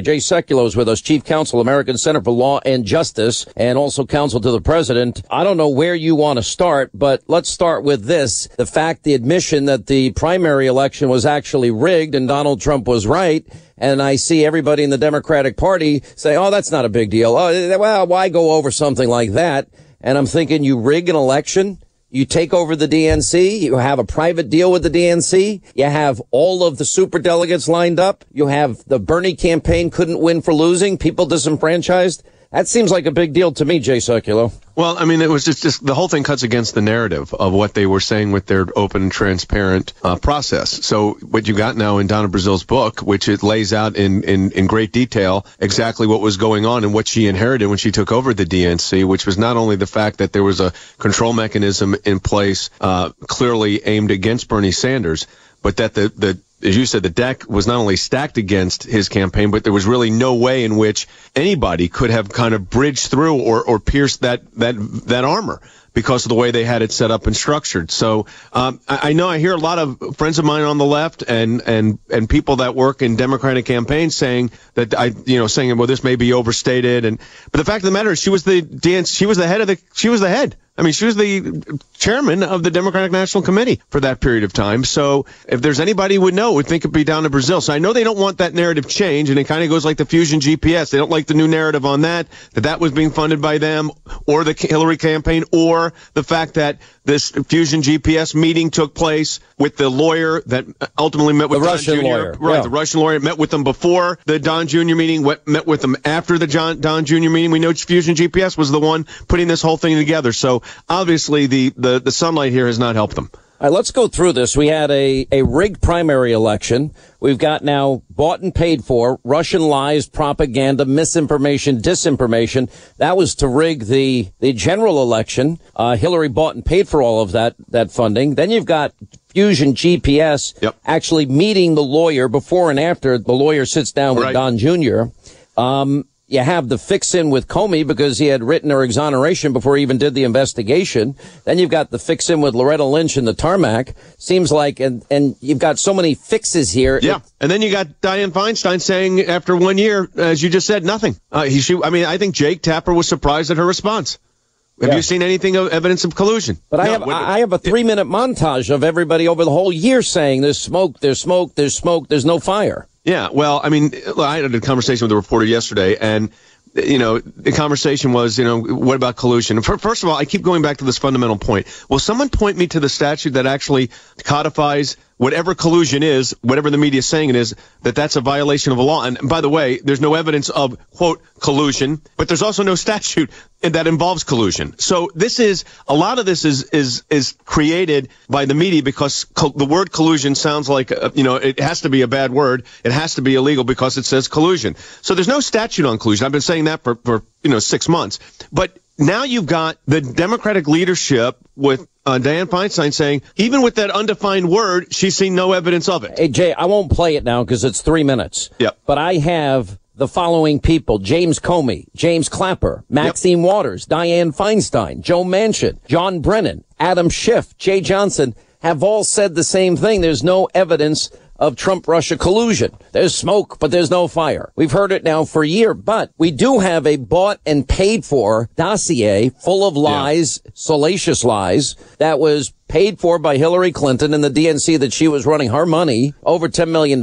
Jay Sekulow is with us, Chief Counsel, American Center for Law and Justice, and also counsel to the president. I don't know where you want to start, but let's start with this. The admission that the primary election was actually rigged and Donald Trump was right. And I see everybody in the Democratic Party say, oh, that's not a big deal. Oh, well, why go over something like that? And I'm thinking, you rig an election? You take over the DNC, you have a private deal with the DNC, you have all of the superdelegates lined up, you have the Bernie campaign couldn't win for losing, people disenfranchised. That seems like a big deal to me, Jay Sekulow. Well, I mean, it was just the whole thing cuts against the narrative of what they were saying with their open and transparent process. So what you got now in Donna Brazil's book, which it lays out in great detail exactly what was going on and what she inherited when she took over the DNC, which was not only the fact that there was a control mechanism in place clearly aimed against Bernie Sanders, but that as you said, the deck was not only stacked against his campaign, but there was really no way in which anybody could have kind of bridged through or pierced that armor because of the way they had it set up and structured. So I know I hear a lot of friends of mine on the left and people that work in Democratic campaigns saying that saying, well, this may be overstated, but the fact of the matter is she was the head. I mean, she was the chairman of the Democratic National Committee for that period of time. So if there's anybody who would know, would think it'd be Donna Brazil. So I know they don't want that narrative change, and it kind of goes like the Fusion GPS. They don't like the new narrative on that was being funded by them or the Hillary campaign, or the fact that this Fusion GPS meeting took place with the lawyer that ultimately met with the Don Russian Jr. lawyer. Right, yeah. The Russian lawyer met with them before the Don Jr. meeting, met with them after the Don Jr. meeting. We know Fusion GPS was the one putting this whole thing together. So obviously the sunlight here has not helped them. All right, let's go through this. We had a rigged primary election. We've got now bought and paid for Russian lies, propaganda, misinformation, disinformation. That was to rig the general election. Hillary bought and paid for all of that funding. Then you've got Fusion GPS actually meeting the lawyer before and after the lawyer sits down with Don Jr. You have the fix-in with Comey because he had written her exoneration before he even did the investigation. Then you've got the fix-in with Loretta Lynch and the tarmac. Seems like, and you've got so many fixes here. Yeah, and then you got Dianne Feinstein saying after 1 year, as you just said, nothing. I think Jake Tapper was surprised at her response. Have you seen anything of evidence of collusion? But I have a 3-minute montage of everybody over the whole year saying there's smoke, there's smoke, there's smoke, there's no fire. Yeah, well, I mean, I had a conversation with a reporter yesterday, and, the conversation was, what about collusion? First of all, I keep going back to this fundamental point. Will someone point me to the statute that actually codifies whatever collusion is, whatever the media is saying it is, that's a violation of a law? And by the way, there's no evidence of, quote, collusion, but there's also no statute that involves collusion. So a lot of this is created by the media because the word collusion sounds like, it has to be a bad word. It has to be illegal because it says collusion. So there's no statute on collusion. I've been saying that for 6 months. But now you've got the Democratic leadership with Dianne Feinstein saying, even with that undefined word, she's seen no evidence of it. Hey, Jay, I won't play it now because it's 3 minutes. Yep. But I have the following people: James Comey, James Clapper, Maxine Waters, Dianne Feinstein, Joe Manchin, John Brennan, Adam Schiff, Jay Johnson have all said the same thing. There's no evidence of Trump-Russia collusion. There's smoke, but there's no fire. We've heard it now for a year, but we do have a bought and paid for dossier full of lies, salacious lies, that was paid for by Hillary Clinton and the DNC that she was running her money, over $10 million.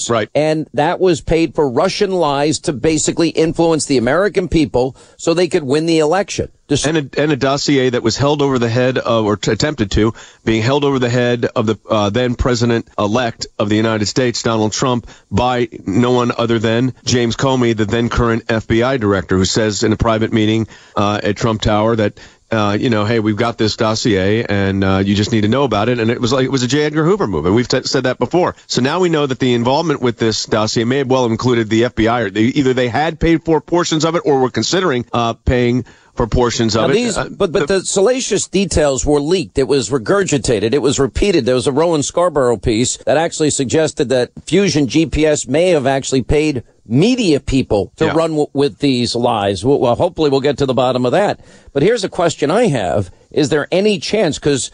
Right. And that was paid for Russian lies to basically influence the American people so they could win the election. And a dossier that was held over the head of, or attempted to, being held over the head of the then president-elect of the United States, Donald Trump, by no one other than James Comey, the then current FBI director, who says in a private meeting at Trump Tower that, hey, we've got this dossier and you just need to know about it. And it was a J. Edgar Hoover move. And we've said that before. So now we know that the involvement with this dossier may have well included the FBI. Or either they had paid for portions of it or were considering paying for portions of it. But the salacious details were leaked. It was regurgitated. It was repeated. There was a Rowan Scarborough piece that actually suggested that Fusion GPS may have actually paid media people to run with these lies. Well, hopefully we'll get to the bottom of that. But here's a question I have. Is there any chance, because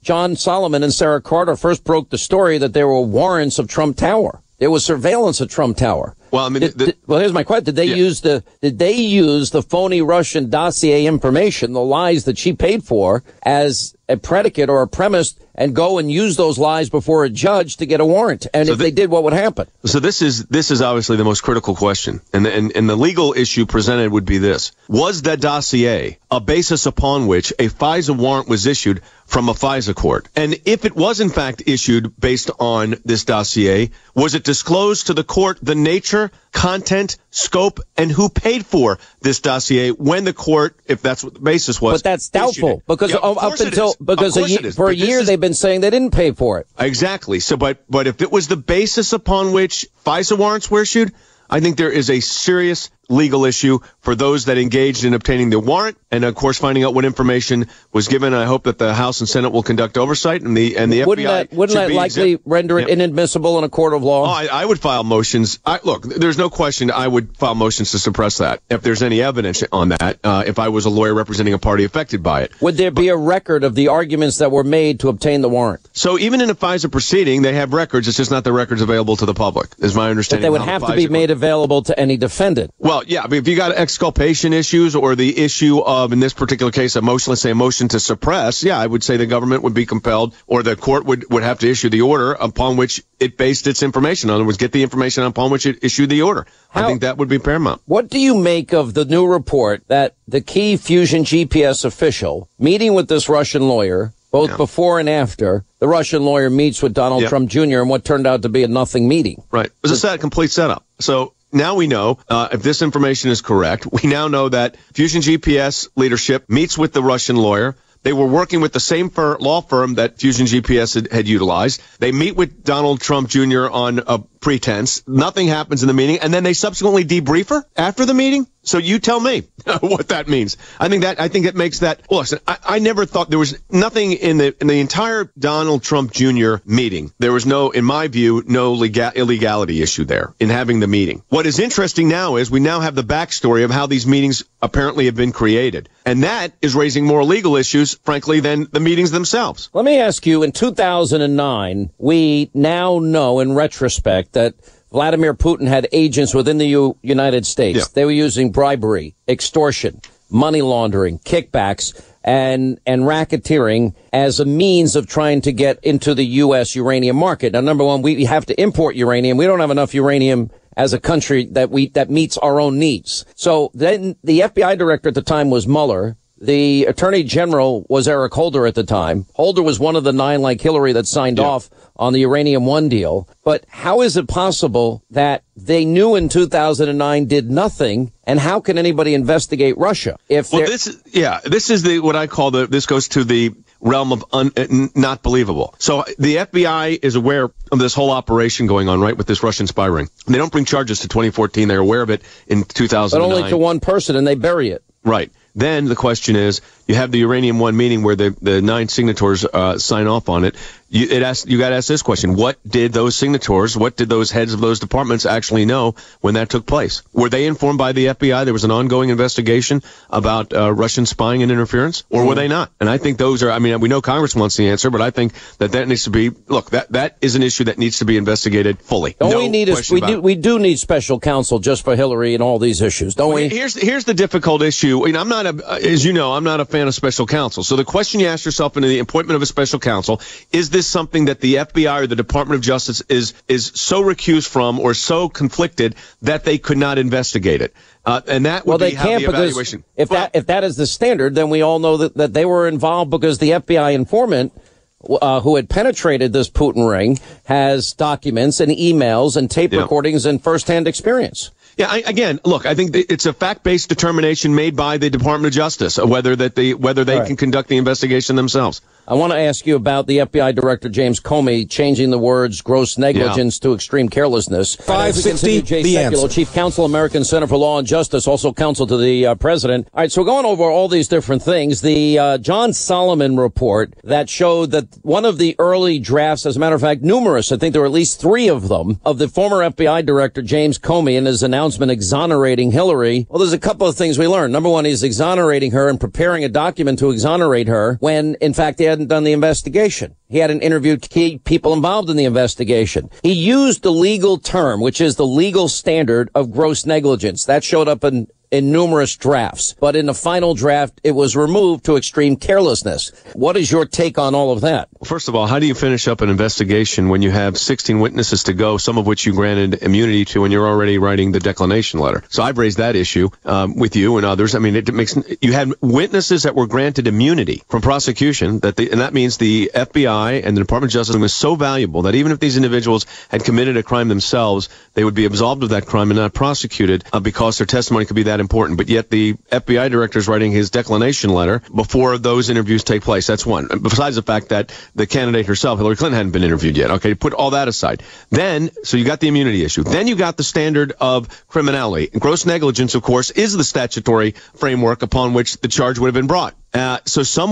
John Solomon and Sarah Carter first broke the story that there were warrants of Trump Tower. There was surveillance of Trump Tower. Well, I mean, well, here's my question: Did they use the phony Russian dossier information, the lies that she paid for, as a predicate or a premise, and go and use those lies before a judge to get a warrant? And if they did, what would happen? So this is obviously the most critical question, and the legal issue presented would be this: was that dossier a basis upon which a FISA warrant was issued from a FISA court? And if it was in fact issued based on this dossier, was it disclosed to the court the nature, content, scope, and who paid for this dossier when the court, if that's what the basis was? But that's doubtful, because for a year they've been saying they didn't pay for it. Exactly. So, but if it was the basis upon which FISA warrants were issued, I think there is a serious legal issue for those that engaged in obtaining the warrant, and of course finding out what information was given. I hope that the House and Senate will conduct oversight, and the FBI wouldn't that likely render it inadmissible in a court of law? Oh, I would file motions. Look, there's no question I would file motions to suppress that if there's any evidence on that. If I was a lawyer representing a party affected by it, would there be a record of the arguments that were made to obtain the warrant? So even in a FISA proceeding, they have records. It's just not the records available to the public, is my understanding. But they would have to be made available to any defendant. Well, yeah, I mean, if you got exculpation issues or the issue of, in this particular case, a motion to suppress, yeah, I would say the government would be compelled, or the court would have to issue the order upon which it based its information. In other words, get the information upon which it issued the order. I think that would be paramount. What do you make of the new report that the key Fusion GPS official meeting with this Russian lawyer, both before and after, the Russian lawyer meets with Donald Trump Jr. in what turned out to be a nothing meeting? Right. It was a complete setup. So now we know, if this information is correct, we now know that Fusion GPS leadership meets with the Russian lawyer. They were working with the same law firm that Fusion GPS had utilized. They meet with Donald Trump Jr. on a pretense. Nothing happens in the meeting, and then they subsequently debrief her after the meeting. So you tell me what that means. I think it makes that. Well, listen, I never thought there was nothing in the entire Donald Trump Jr. meeting. There was in my view, no illegality issue there in having the meeting. What is interesting now is we now have the backstory of how these meetings apparently have been created, and that is raising more legal issues, frankly, than the meetings themselves. Let me ask you: in 2009, we now know in retrospect that Vladimir Putin had agents within the United States. Yeah. They were using bribery, extortion, money laundering, kickbacks, and racketeering as a means of trying to get into the U.S. uranium market. Now, number one, we have to import uranium. We don't have enough uranium as a country that meets our own needs. So then the FBI director at the time was Mueller. The attorney general was Eric Holder at the time. Holder was one of the 9, like Hillary, that signed off on the Uranium One deal. But how is it possible that they knew in 2009, did nothing, and how can anybody investigate Russia? This is what I call this goes to the realm of not believable. So the FBI is aware of this whole operation going on, right, with this Russian spy ring. They don't bring charges to 2014. They're aware of it in 2009. But only to one person, and they bury it. Right. Then the question is, you have the Uranium One meeting where the 9 signatories sign off on it. You got to ask this question: what did those signatories, what did those heads of those departments actually know when that took place? Were they informed by the FBI there was an ongoing investigation about Russian spying and interference, or were they not? And I think those are. I mean, we know Congress wants the answer, but I think that needs to be. Look, that is an issue that needs to be investigated fully. We do need special counsel just for Hillary and all these issues, don't we? Here's the difficult issue. I'm not I'm not a fan of special counsel. So the question you ask yourself in the appointment of a special counsel, is this something that the FBI or the Department of Justice is so recused from or so conflicted that they could not investigate it? And that would be how the evaluation. If that is the standard, then we all know that they were involved because the FBI informant who had penetrated this Putin ring has documents and emails and tape recordings and firsthand experience. Yeah, I think it's a fact-based determination made by the Department of Justice whether they can conduct the investigation themselves. I want to ask you about the FBI Director James Comey changing the words gross negligence to extreme carelessness. 560, the answer. Chief Counsel, American Center for Law and Justice, also counsel to the president. All right, so we're going over all these different things. The John Solomon report that showed that one of the early drafts, as a matter of fact, numerous, I think there were at least 3 of them, of the former FBI Director James Comey and his announcement exonerating Hillary. Well, there's a couple of things we learned. Number one, he's exonerating her and preparing a document to exonerate her when, in fact, he hadn't done the investigation. He hadn't interviewed key people involved in the investigation. He used the legal term, which is the legal standard of gross negligence. That showed up in numerous drafts, but in the final draft, it was removed to extreme carelessness. What is your take on all of that? Well, first of all, how do you finish up an investigation when you have 16 witnesses to go, some of which you granted immunity to, and you're already writing the declination letter? So I've raised that issue with you and others. I mean, you had witnesses that were granted immunity from prosecution, and that means the FBI and the Department of Justice was so valuable that even if these individuals had committed a crime themselves, they would be absolved of that crime and not prosecuted because their testimony could be that important. But yet the FBI director is writing his declination letter before those interviews take place. That's one. Besides the fact that the candidate herself, Hillary Clinton, hadn't been interviewed yet. Okay, put all that aside. Then, so you got the immunity issue. Then you got the standard of criminality. Gross negligence, of course, is the statutory framework upon which the charge would have been brought. So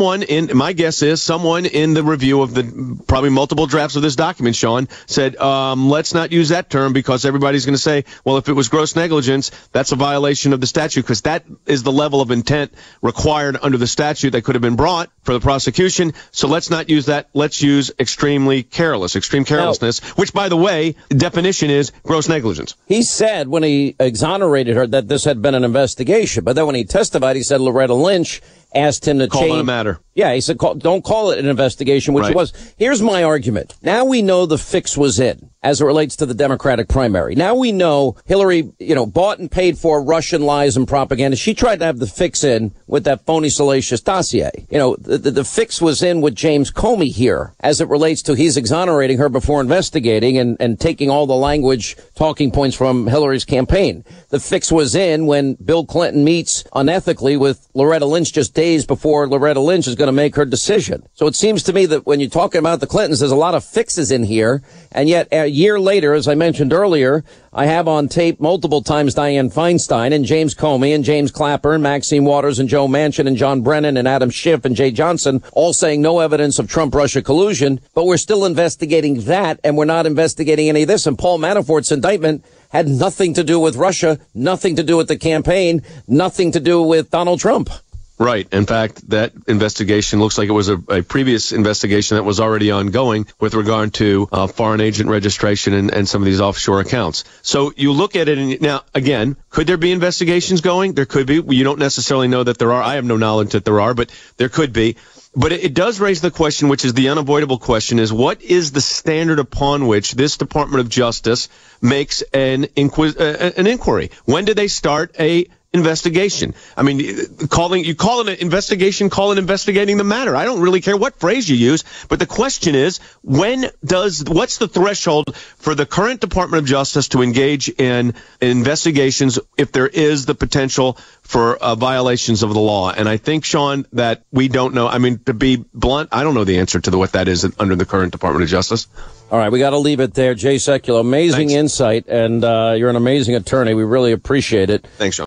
my guess is someone in the review of the probably multiple drafts of this document, Sean, said, let's not use that term because everybody's going to say, well, if it was gross negligence, that's a violation of the statute because that is the level of intent required under the statute that could have been brought for the prosecution. So let's not use that. Let's use extreme carelessness, which, by the way, the definition is gross negligence. He said when he exonerated her that this had been an investigation, but then when he testified, he said Loretta Lynch asked him to call change. it a matter. Yeah, he said, don't call it an investigation, which right. it was. Here's my argument. Now we know the fix was in as it relates to the Democratic primary. Now we know Hillary, bought and paid for Russian lies and propaganda. She tried to have the fix in with that phony, salacious dossier. The fix was in with James Comey here as it relates to he's exonerating her before investigating and taking all the language talking points from Hillary's campaign. The fix was in when Bill Clinton meets unethically with Loretta Lynch just days before Loretta Lynch is going to make her decision. So it seems to me that when you're talking about the Clintons, there's a lot of fixes in here. And yet a year later, as I mentioned earlier, I have on tape multiple times Dianne Feinstein and James Comey and James Clapper and Maxine Waters and Joe Manchin and John Brennan and Adam Schiff and Jay Johnson all saying no evidence of Trump-Russia collusion. But we're still investigating that, and we're not investigating any of this. And Paul Manafort's indictment had nothing to do with Russia, nothing to do with the campaign, nothing to do with Donald Trump. Right. In fact, that investigation looks like it was a previous investigation that was already ongoing with regard to foreign agent registration and some of these offshore accounts. So you look at it, and now, again, could there be investigations going? There could be. You don't necessarily know that there are. I have no knowledge that there are, but there could be. But it does raise the question, which is the unavoidable question, is what is the standard upon which this Department of Justice makes an inquiry? When do they start a investigation? I mean, you call it an investigation, call it investigating the matter. I don't really care what phrase you use, but the question is, what's the threshold for the current Department of Justice to engage in investigations if there is the potential for violations of the law? And I think, Sean, that we don't know. I mean, to be blunt, I don't know the answer to what that is under the current Department of Justice. All right, we got to leave it there. Jay Sekulow, amazing Thanks. Insight, and you're an amazing attorney. We really appreciate it. Thanks, Sean.